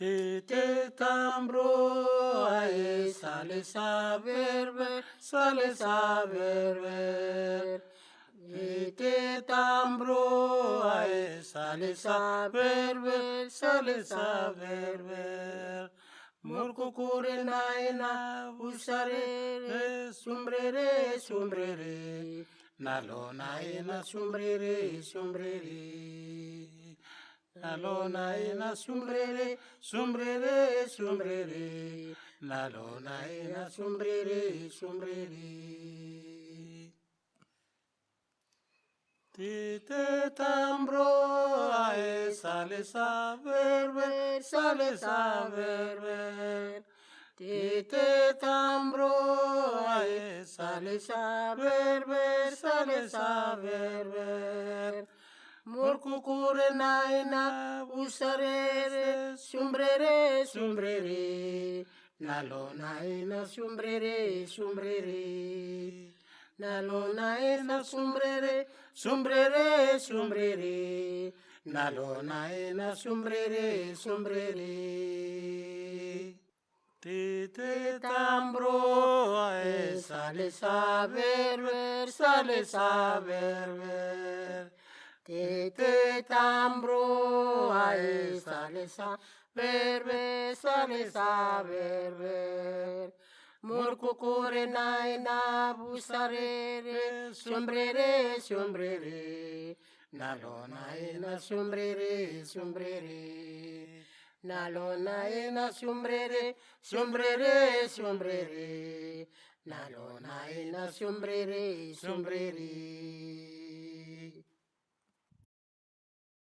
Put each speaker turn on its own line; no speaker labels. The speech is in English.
Te tambro ae sale saber ver, sale saber ver. Te tambro ae sale saber ver, sale saber ver. Murkukure naina usarere sumbrere sumbrere. Nalo naina sumbrere sumbrere. Nalona ina sumbrere, sumbrere, sumbrere. Nalona ina sumbrere, sumbrere. Te tambro ae sale saber ver, sale saber ver. Te tambro ae sale saber ver, sale saber ver. Murkukure naina usarere sumbrere sumbrere. Nalo naina sumbrere sumbrere. Nalo naina sumbrere sumbrere sumbrere. Nalo naina sumbrere sumbrere. Te tambro ae sale saber ver, sale saber ver. Te tambro ae sale saber ver, sale saber ver. Murkukure naina busarere, sombrere, sombrere. Nalo naina sombrere, sombrere. Nalo naina sombrere, sombrere, sombrere. Nalo naina sombrere, sombrere.